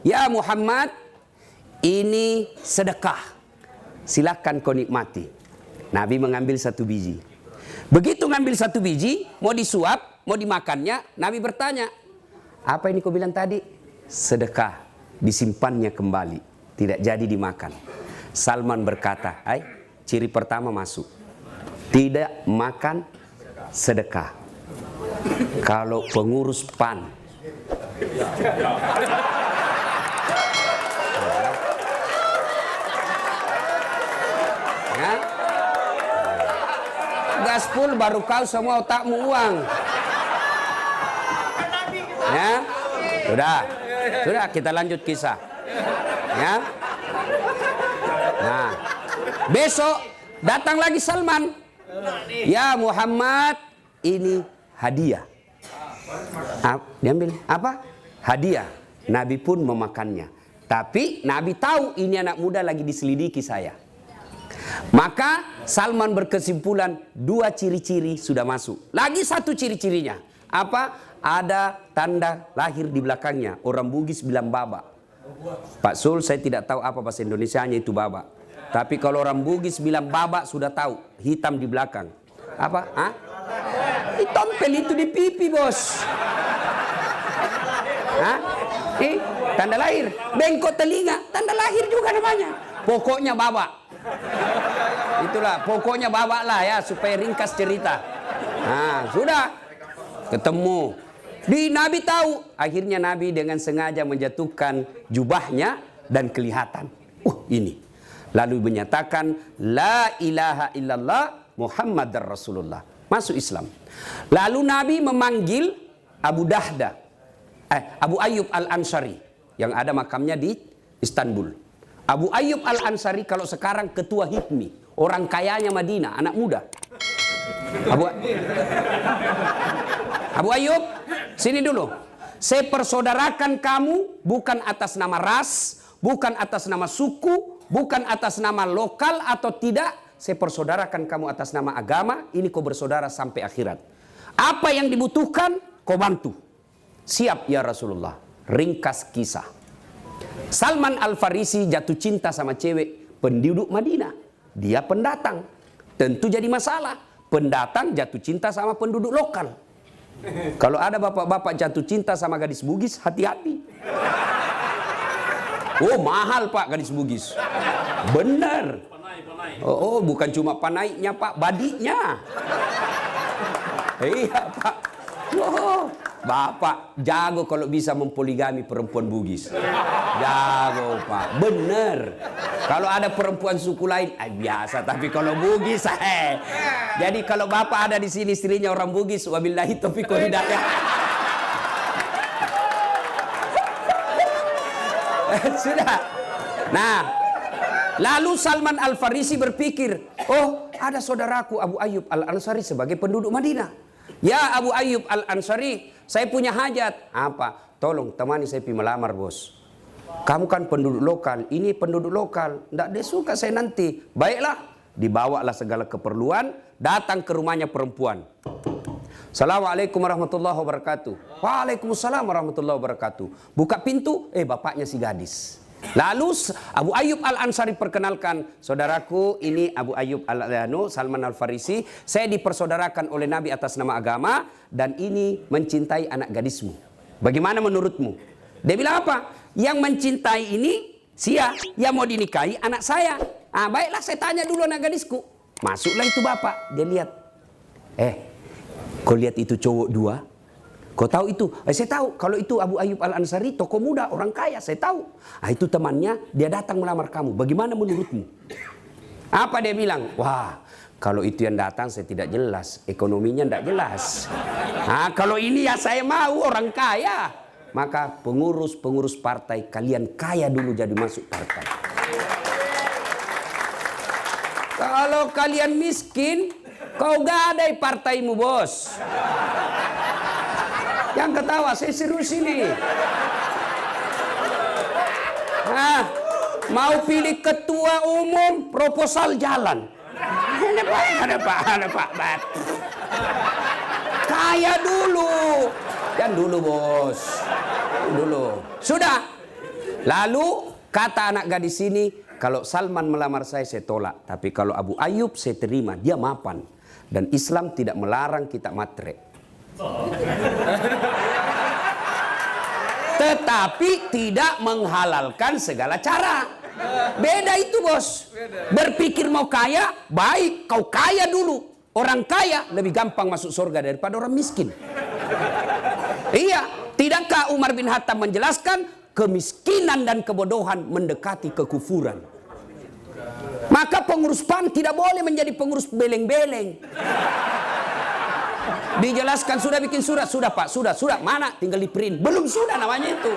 Ya Muhammad, ini sedekah. Silakan kau nikmati. Nabi mengambil 1 biji. Begitu ngambil 1 biji, mau disuap, mau dimakannya, Nabi bertanya, apa ini kau bilang tadi? Sedekah, disimpannya kembali, tidak jadi dimakan. Salman berkata, ciri pertama masuk. Tidak makan sedekah. Kalau pengurus PAN ya, gaspol baru kau semua otakmu uang. Ya, sudah kita lanjut kisah. Ya, nah besok datang lagi Salman. Ya Muhammad, ini hadiah. Diambil apa? Hadiah. Nabi pun memakannya. Tapi Nabi tahu ini anak muda lagi diselidiki saya. Maka Salman berkesimpulan 2 ciri-ciri sudah masuk. Lagi 1 ciri-cirinya. Apa? Ada tanda lahir di belakangnya. Orang Bugis bilang baba. Pak Sul, saya tidak tahu apa bahasa Indonesianya itu baba. Tapi kalau orang Bugis bilang baba sudah tahu. Hitam di belakang. Apa? Tompel itu di pipi, bos. Tanda lahir. Bengkok telinga, tanda lahir juga namanya. Pokoknya baba. Itulah, pokoknya baba lah ya, supaya ringkas cerita. Nah, sudah. Ketemu. Nabi tahu. Akhirnya Nabi dengan sengaja menjatuhkan jubahnya dan kelihatan. Ini. Lalu menyatakan, La ilaha illallah Muhammadar Rasulullah. Masuk Islam. Lalu Nabi memanggil Abu Ayyub Al-Ansari yang ada makamnya di Istanbul. Abu Ayyub Al-Ansari kalau sekarang ketua HIPMI, orang kayanya Madinah, anak muda. Abu Ayyub, sini dulu. Saya persaudarakan kamu bukan atas nama ras, bukan atas nama suku, bukan atas nama lokal atau tidak. Saya persaudarakan kamu atas nama agama. Ini kau bersaudara sampai akhirat. Apa yang dibutuhkan, kau bantu. Siap ya Rasulullah. Ringkas kisah. Salman Al-Farisi jatuh cinta sama cewek penduduk Madinah. Dia pendatang. Tentu jadi masalah. Pendatang jatuh cinta sama penduduk lokal. Kalau ada bapak-bapak jatuh cinta sama gadis Bugis, hati-hati. Oh, mahal Pak gadis Bugis. Benar. Oh, bukan cuma panaiknya Pak, badinya. Iya Pak. Oh, Bapak jago kalau bisa mempoligami perempuan Bugis. Jago Pak, bener. Kalau ada perempuan suku lain, biasa. Tapi kalau Bugis, Jadi kalau Bapak ada di sini istrinya orang Bugis, wabillahi taufiq wal hidayah. Sudah. Nah, lalu Salman Al-Farisi berpikir, oh ada saudaraku Abu Ayyub Al-Ansari sebagai penduduk Madinah. Ya Abu Ayyub Al-Ansari, saya punya hajat. Apa? Tolong temani saya pergi melamar bos. Kamu kan penduduk lokal, ini penduduk lokal. Tidak dia suka saya nanti. Baiklah, dibawalah segala keperluan, datang ke rumahnya perempuan. Assalamualaikum warahmatullahi wabarakatuh. Waalaikumsalam warahmatullahi wabarakatuh. Buka pintu, bapaknya si gadis. Lalu Abu Ayyub Al-Ansari perkenalkan, saudaraku ini Abu Ayyub Salman Al-Farisi, saya dipersaudarakan oleh Nabi atas nama agama dan ini mencintai anak gadismu. Bagaimana menurutmu? Dia bilang apa? Yang mencintai ini yang mau dinikahi anak saya. Baiklah saya tanya dulu anak gadisku. Masuklah itu bapak, dia lihat. Kau lihat itu cowok 2? Kau tahu itu? Saya tahu. Kalau itu Abu Ayyub Al-Ansari, tokoh muda, orang kaya, saya tahu. Itu temannya, dia datang melamar kamu. Bagaimana menurutmu? Apa dia bilang? Wah, kalau itu yang datang saya tidak jelas. Ekonominya tidak jelas. Kalau ini ya saya mau orang kaya. Maka pengurus partai, kalian kaya dulu jadi masuk partai. Kalau kalian miskin, kau gadai partaimu bos. Yang ketawa, saya serius ini. Mau pilih ketua umum, proposal jalan. Ada pak. Kaya dulu. Kan dulu bos. Dulu. Sudah. Lalu kata anak gadis ini, kalau Salman melamar saya tolak. Tapi kalau Abu Ayyub saya terima, dia mapan. Dan Islam tidak melarang kita matre. Tetapi tidak menghalalkan segala cara. Beda itu bos. Berpikir mau kaya, baik kau kaya dulu. Orang kaya lebih gampang masuk surga daripada orang miskin. Iya, tidakkah Umar bin Khattab menjelaskan kemiskinan dan kebodohan mendekati kekufuran? Maka pengurus PAN tidak boleh menjadi pengurus beleng-beleng. Dijelaskan sudah bikin surat, sudah Pak, sudah, mana? Tinggal di print, belum sudah namanya itu.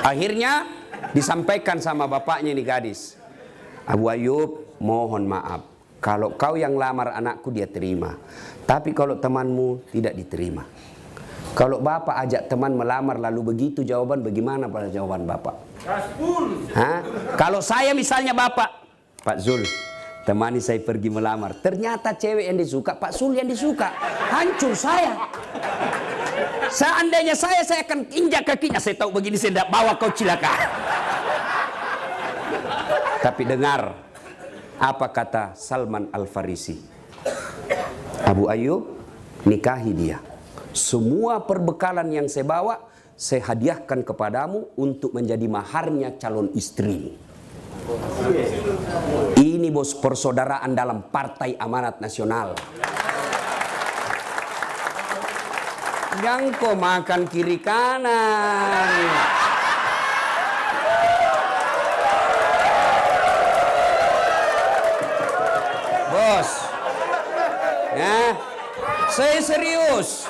Akhirnya disampaikan sama bapaknya ini gadis, Abu Ayyub mohon maaf, kalau kau yang lamar anakku dia terima, tapi kalau temanmu tidak diterima. Kalau bapak ajak teman melamar lalu begitu jawaban, bagaimana pada jawaban bapak? Hah? Kalau saya misalnya bapak, Pak Zul, temani saya pergi melamar, ternyata cewek yang disuka Pak Zul yang disuka, hancur saya. Seandainya saya akan injak kakinya, saya tahu begini saya tidak bawa kau cilaka. Tapi dengar apa kata Salman Al-Farisi. Abu Ayyub, nikahi dia. Semua perbekalan yang saya bawa, saya hadiahkan kepadamu untuk menjadi maharnya calon istrimu. Ini bos persaudaraan dalam Partai Amanat Nasional. Jangan kau makan kiri kanan. Bos, ya, saya serius.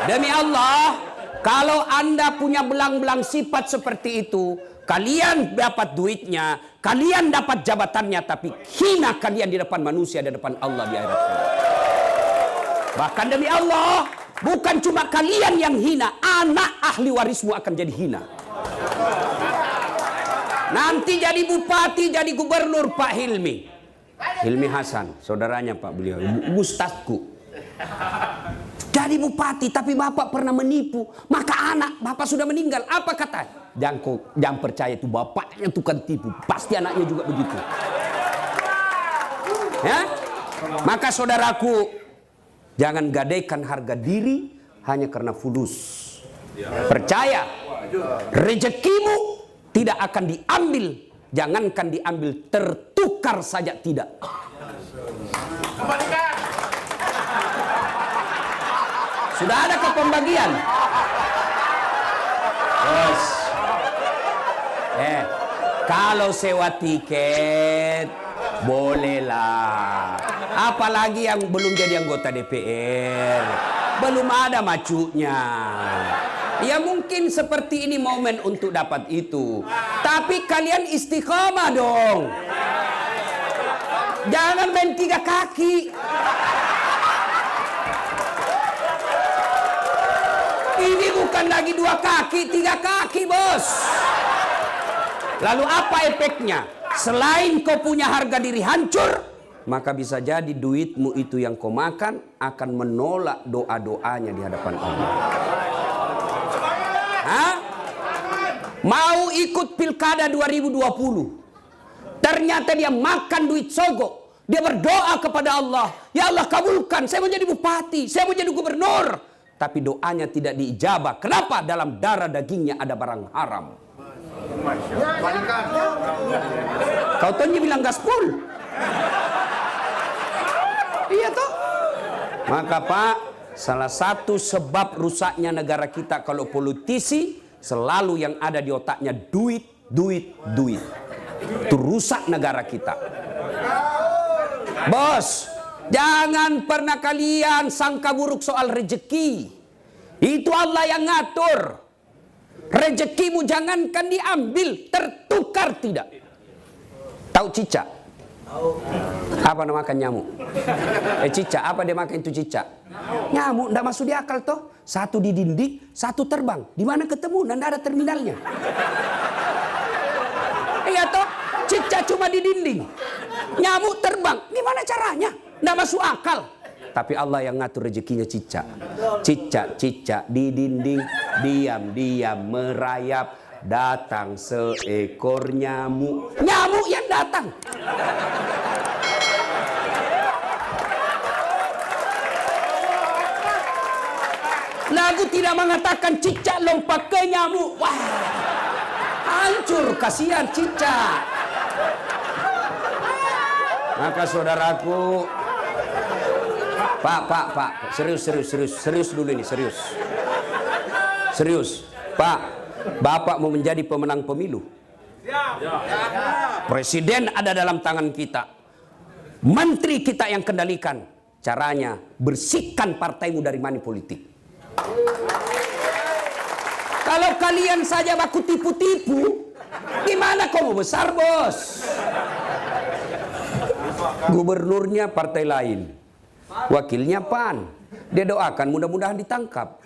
Demi Allah, kalau Anda punya belang-belang sifat seperti itu, kalian dapat duitnya, kalian dapat jabatannya, tapi hina kalian di depan manusia, di depan Allah di akhirat. Bahkan demi Allah, bukan cuma kalian yang hina, anak ahli warismu akan jadi hina. Nanti jadi bupati, jadi gubernur Pak Hilmi. Hilmi Hasan, saudaranya Pak beliau, ustadzku. Jadi bupati, tapi bapak pernah menipu. Maka anak bapak sudah meninggal. Apa kata? Jangan percaya itu bapaknya tukang tipu. Pasti anaknya juga begitu. Ya? Maka saudaraku, jangan gadaikan harga diri hanya karena fulus. Percaya, rezekimu tidak akan diambil. Jangankan diambil, tertukar saja tidak. Sudah ada ke pembagian? Bos. Kalau sewa tiket, bolehlah. Apalagi yang belum jadi anggota DPR. Belum ada macunya. Ya mungkin seperti ini momen untuk dapat itu. Tapi kalian istiqomah dong. Jangan main tiga kaki. Ini bukan lagi dua kaki, tiga kaki bos. Lalu apa efeknya? Selain kau punya harga diri hancur, maka bisa jadi duitmu itu yang kau makan akan menolak doa-doanya di hadapan Allah. Hah? Mau ikut pilkada 2020. Ternyata dia makan duit sogok. Dia berdoa kepada Allah. Ya Allah kabulkan, saya mau jadi bupati, saya mau jadi gubernur. Tapi doanya tidak diijabah. Kenapa? Dalam darah dagingnya ada barang haram. Kau Tony bilang gaspol. Iya toh. Maka Pak, salah satu sebab rusaknya negara kita kalau politisi selalu yang ada di otaknya duit, duit, duit. Itu rusak negara kita. Bos, jangan pernah kalian sangka buruk soal rezeki. Itu Allah yang ngatur. Rezekimu jangankan diambil, tertukar tidak. Tahu cicak? Apa namakan nyamuk? Cicak, apa dia makan itu cicak? Nyamuk, tidak masuk di akal toh. Satu di dinding, satu terbang. Di mana ketemu? Dan ada terminalnya. Iya toh, cicak cuma di dinding. Nyamuk terbang, gimana caranya? Nggak masuk akal. Tapi Allah yang ngatur rezekinya cicak. Cicak di dinding, diam-diam merayap. datang seekor nyamuk. Nyamuk yang datang. Lagu tidak mengatakan cicak lompat ke nyamuk. Wah, hancur, kasihan cicak. Maka saudaraku, Pak, serius dulu ini, serius. Pak, Bapak mau menjadi pemenang pemilu. Presiden ada dalam tangan kita. Menteri kita yang kendalikan. Caranya, bersihkan partaimu dari money politik. Kalau kalian saja baku tipu-tipu, gimana kau mau besar, bos? Gubernurnya partai lain, wakilnya PAN. Dia doakan mudah-mudahan ditangkap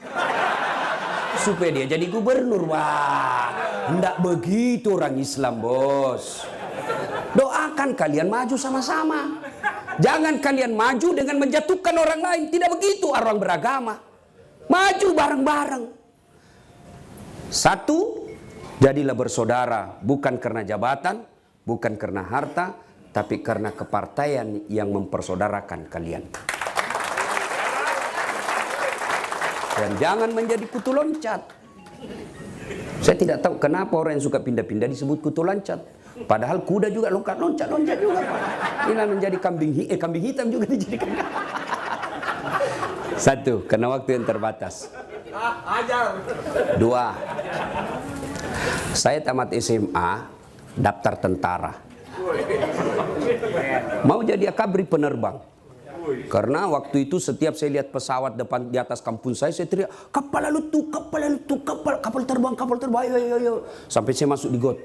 supaya dia jadi gubernur. Wah, hendak begitu orang Islam, bos. Doakan kalian maju sama-sama. Jangan kalian maju dengan menjatuhkan orang lain. Tidak begitu orang beragama. Maju bareng-bareng. Satu, jadilah bersaudara, bukan karena jabatan, bukan karena harta, tapi karena kepartaian yang mempersaudarakan kalian. Dan jangan menjadi kutu loncat. Saya tidak tahu kenapa orang yang suka pindah-pindah disebut kutu loncat. Padahal kuda juga loncat juga. Ini menjadi kambing hitam juga dijadikan. Satu, karena waktu yang terbatas. Dua, saya tamat SMA, daftar tentara. Mau jadi akabri penerbang. Karena waktu itu setiap saya lihat pesawat depan di atas kampung saya teriak, kapal terbang, ayo. Sampai saya masuk di got.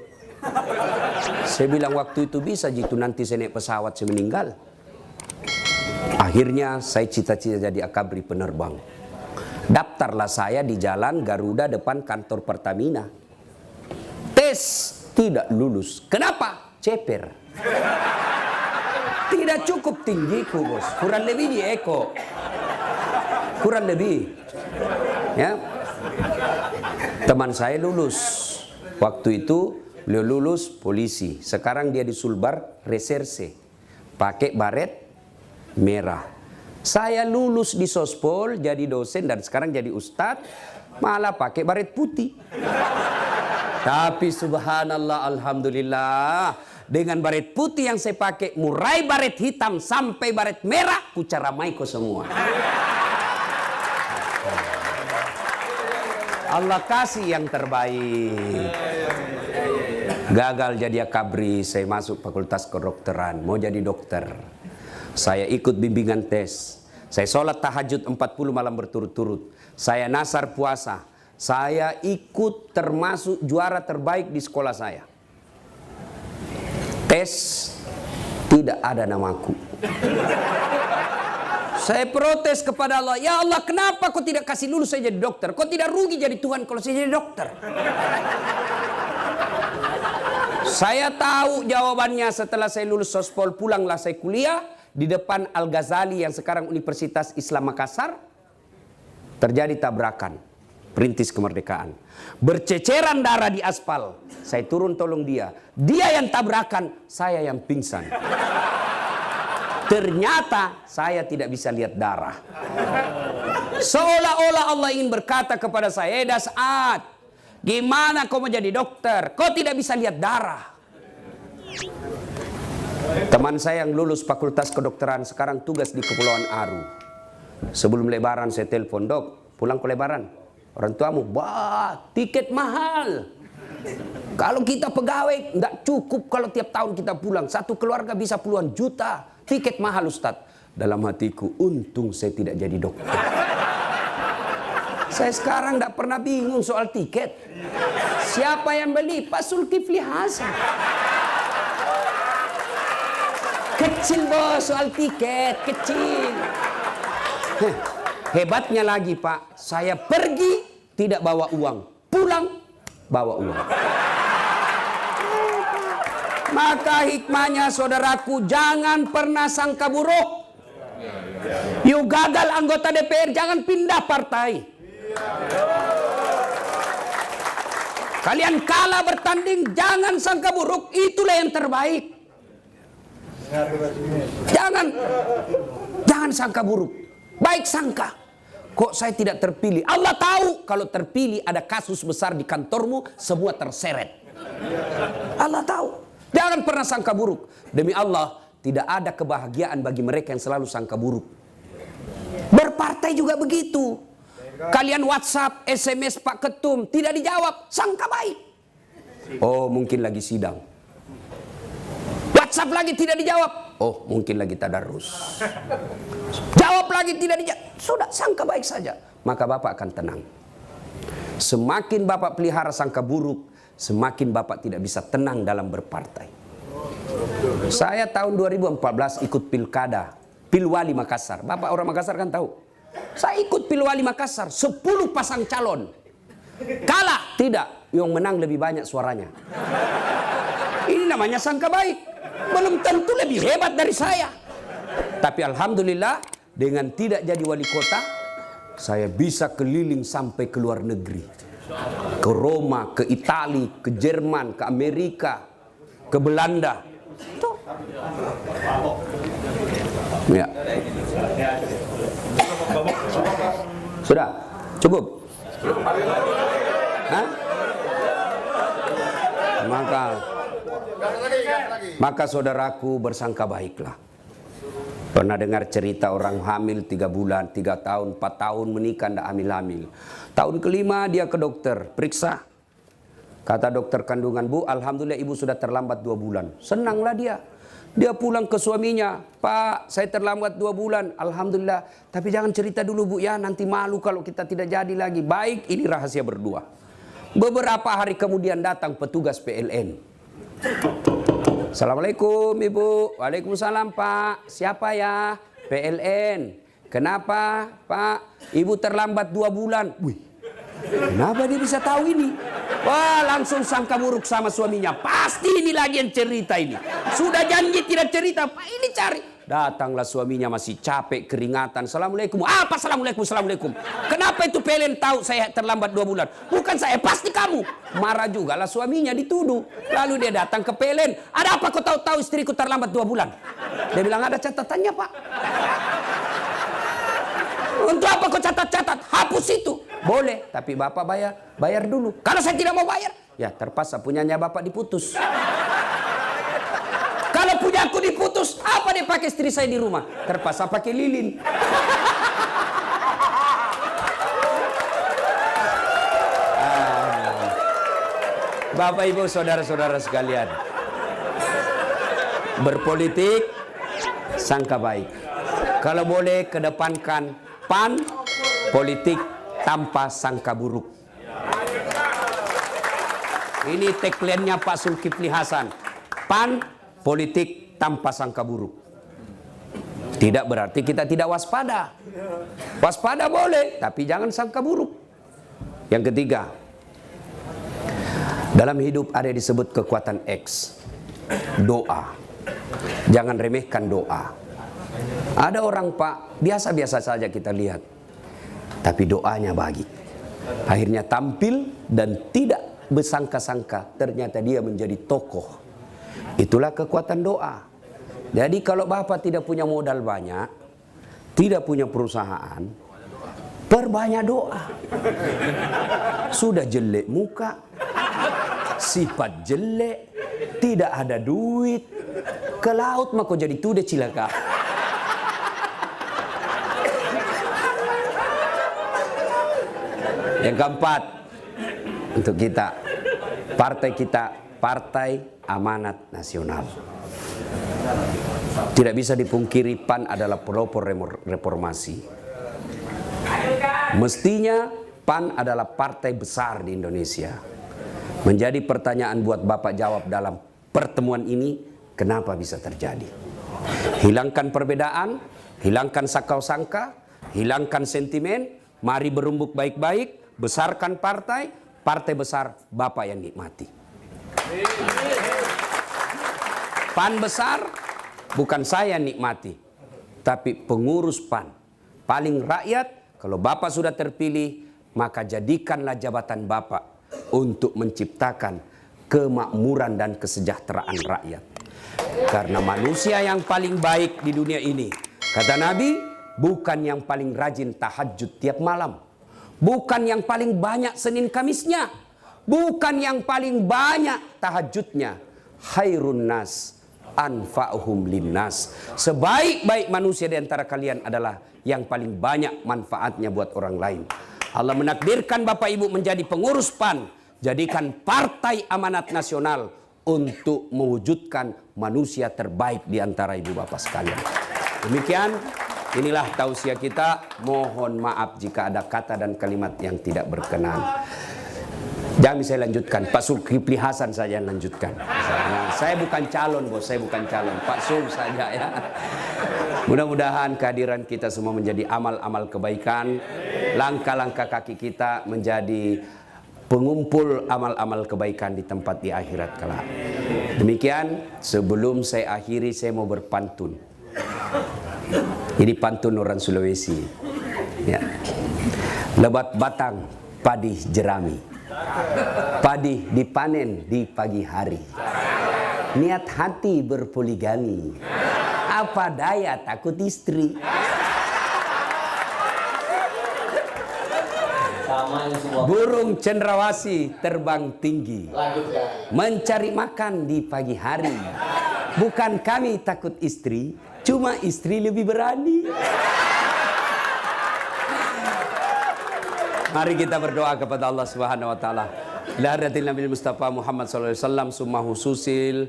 Saya bilang waktu itu bisa jitu nanti saya naik pesawat saya meninggal. Akhirnya saya cita-cita jadi akabri penerbang. Daftarlah saya di jalan Garuda depan kantor Pertamina. Tes tidak lulus. Kenapa? Ceper. Tidak cukup tinggiku, bos. Kurang lebih di eko. Kurang lebih. Ya. Teman saya lulus. Waktu itu beliau lulus polisi. Sekarang dia di Sulbar reserse. Pakai baret merah. Saya lulus di Sospol jadi dosen dan sekarang jadi ustadz. Malah pakai baret putih. Tapi subhanallah, alhamdulillah. Dengan baret putih yang saya pakai, mulai baret hitam sampai baret merah, ku caramai kau semua. Allah kasih yang terbaik. Gagal jadi akabri, saya masuk fakultas kedokteran, mau jadi dokter. Saya ikut bimbingan tes. Saya sholat tahajud 40 malam berturut-turut. Saya nasar puasa. Saya ikut termasuk juara terbaik di sekolah saya. Tes tidak ada namaku. Saya protes kepada Allah. Ya Allah, kenapa kau tidak kasih lulus saya jadi dokter? Kau tidak rugi jadi Tuhan kalau saya jadi dokter? Saya tahu jawabannya setelah saya lulus Sospol, pulanglah saya kuliah di depan Al-Ghazali yang sekarang Universitas Islam Makassar. Terjadi tabrakan, perintis kemerdekaan. Berceceran darah di aspal. Saya turun tolong dia. Dia yang tabrakan, saya yang pingsan. Ternyata saya tidak bisa lihat darah. Seolah-olah Allah ingin berkata kepada saya, Saad, gimana kau mau jadi dokter? Kau tidak bisa lihat darah. Teman saya yang lulus fakultas kedokteran sekarang tugas di Kepulauan Aru. Sebelum lebaran saya telepon, dok, pulang ke lebaran. Orang tuamu, wah, tiket mahal. Kalau kita pegawai, nggak cukup kalau tiap tahun kita pulang. Satu keluarga bisa puluhan juta. Tiket mahal, Ustadz. Dalam hatiku, untung saya tidak jadi dokter. Saya sekarang nggak pernah bingung soal tiket. Siapa yang beli? Pak Zulkifli Hasan. Kecil, bos, soal tiket. Kecil. Hebatnya lagi, Pak. Saya pergi, tidak bawa uang. Pulang, bawa uang. Maka hikmahnya, saudaraku, jangan pernah sangka buruk. You gagal anggota DPR, jangan pindah partai. Kalian kalah bertanding, jangan sangka buruk, itulah yang terbaik. Jangan sangka buruk. Baik sangka. Kok saya tidak terpilih? Allah tahu kalau terpilih ada kasus besar di kantormu, semua terseret. Allah tahu. Jangan pernah sangka buruk. Demi Allah, tidak ada kebahagiaan bagi mereka yang selalu sangka buruk. Berpartai juga begitu. Kalian WhatsApp, SMS Pak Ketum, tidak dijawab, sangka baik. Oh, mungkin lagi sidang. WhatsApp lagi tidak dijawab. Oh, mungkin lagi tadarus. Jawab lagi tidak dijawab. Sudah, sangka baik saja. Maka Bapak akan tenang. Semakin Bapak pelihara sangka buruk, semakin Bapak tidak bisa tenang dalam berpartai. Saya tahun 2014 ikut pilkada, Pilwali Makassar. Bapak orang Makassar kan tahu. Saya ikut Pilwali Makassar, 10 pasang calon. Kalah? Tidak. Yang menang lebih banyak suaranya. Ini namanya sangka baik. Belum tentu lebih hebat dari saya. Tapi alhamdulillah, dengan tidak jadi wali kota, saya bisa keliling sampai ke luar negeri. Ke Roma, ke Italia, ke Jerman, ke Amerika, ke Belanda. Tuh. Ya. Sudah? Cukup? Hah? Maka saudaraku bersangka baiklah. Pernah dengar cerita orang hamil 3 bulan, 3 tahun, 4 tahun menikah tidak hamil-hamil. Tahun kelima dia ke dokter, periksa. Kata dokter kandungan, Bu, alhamdulillah ibu sudah terlambat 2 bulan. Senanglah dia. Dia pulang ke suaminya, Pak, saya terlambat 2 bulan, alhamdulillah. Tapi jangan cerita dulu Bu ya, nanti malu kalau kita tidak jadi lagi. Baik, ini rahasia berdua. Beberapa hari kemudian datang petugas PLN. Assalamualaikum Ibu. Waalaikumsalam Pak. Siapa ya? PLN. Kenapa Pak? Ibu terlambat 2 bulan. Wih, kenapa dia bisa tahu ini? Wah, langsung sangka buruk sama suaminya. Pasti ini lagi yang cerita ini. Sudah janji tidak cerita, Pak ini cari. Datanglah suaminya masih capek, keringatan. Assalamualaikum. Apa assalamualaikum, assalamualaikum. Kenapa itu PLN tahu saya terlambat 2 bulan? Bukan saya, pasti kamu. Marah juga lah suaminya, dituduh. Lalu dia datang ke PLN. Ada apa kau tahu istriku terlambat 2 bulan? Dia bilang ada catatannya Pak. Untuk apa kau catat-catat? Hapus itu. Boleh, tapi Bapak bayar dulu. Kalau saya tidak mau bayar, ya terpaksa punyanya Bapak diputus. Kalau punya aku diputus, apa dia pakai istri saya di rumah? Terpaksa pakai lilin. Bapak Ibu saudara-saudara sekalian, berpolitik sangka baik. Kalau boleh kedepankan PAN, politik tanpa sangka buruk. Ini tagline-nya Pak Zulkifli Hasan. PAN, politik tanpa sangka buruk. Tidak berarti kita tidak waspada. Waspada boleh, tapi jangan sangka buruk. Yang ketiga, dalam hidup ada yang disebut kekuatan X. Doa. Jangan remehkan doa. Ada orang Pak, biasa-biasa saja kita lihat. Tapi doanya bagi. Akhirnya tampil dan tidak bersangka-sangka ternyata dia menjadi tokoh. Itulah kekuatan doa. Jadi kalau Bapak tidak punya modal banyak, tidak punya perusahaan, perbanyak doa. Sudah jelek muka, sifat jelek, tidak ada duit, ke laut mah kau jadi tude cilaka. Yang keempat, untuk kita, Partai Amanat Nasional. Tidak bisa dipungkiri PAN adalah pelopor reformasi. Mestinya PAN adalah partai besar di Indonesia. Menjadi pertanyaan buat Bapak jawab dalam pertemuan ini, kenapa bisa terjadi? Hilangkan perbedaan, hilangkan sakau sangka, hilangkan sentimen, mari berumbuk baik-baik, besarkan partai besar Bapak yang nikmati. PAN besar, bukan saya nikmati, tapi pengurus PAN. Paling rakyat, kalau Bapak sudah terpilih, maka jadikanlah jabatan Bapak untuk menciptakan kemakmuran dan kesejahteraan rakyat. Karena manusia yang paling baik di dunia ini, kata Nabi, bukan yang paling rajin tahajud tiap malam, bukan yang paling banyak Senin Kamisnya, bukan yang paling banyak tahajudnya. Khairun nas anfa'uhum linnas. Sebaik-baik manusia di antara kalian adalah yang paling banyak manfaatnya buat orang lain. Allah menakdirkan Bapak Ibu menjadi pengurus PAN. Jadikan Partai Amanat Nasional untuk mewujudkan manusia terbaik di antara ibu bapak sekalian. Demikian, inilah tausiah kita. Mohon maaf jika ada kata dan kalimat yang tidak berkenan. Jangan saya lanjutkan, Pak Zulkifli Hasan saja lanjutkan. Saya bukan calon, bos, saya bukan calon. Pak Sul saja ya. Mudah-mudahan kehadiran kita semua menjadi amal-amal kebaikan. Langkah-langkah kaki kita menjadi pengumpul amal-amal kebaikan di tempat di akhirat kelak. Demikian, sebelum saya akhiri, saya mau berpantun. Ini pantun orang Sulawesi. Ya. Lebat batang, padi jerami. Padi dipanen di pagi hari. Niat hati berpoligami. Apa daya takut istri. Burung cendrawasih terbang tinggi, mencari makan di pagi hari. Bukan kami takut istri, cuma istri lebih berani. Mari kita berdoa kepada Allah Subhanahu wa taala. Ila hadratil Nabi Mustafa Muhammad sallallahu alaihi wasallam, summa hususil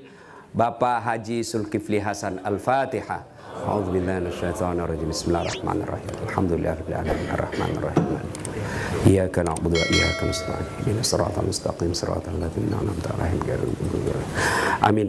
Bapak Haji Zulkifli Hasan. Al-Fatihah. A'udzubillahi minasyaitonir rajim. Bismillahirrahmanirrahim. Alhamdulillahirabbil alamin arrahmanir rahim. Iyyaka na'budu wa iyyaka nasta'in. Ihdinas siratal mustaqim, siratal ladzina an'amta 'alaihim ghairil maghdubi 'alaihim. Amin.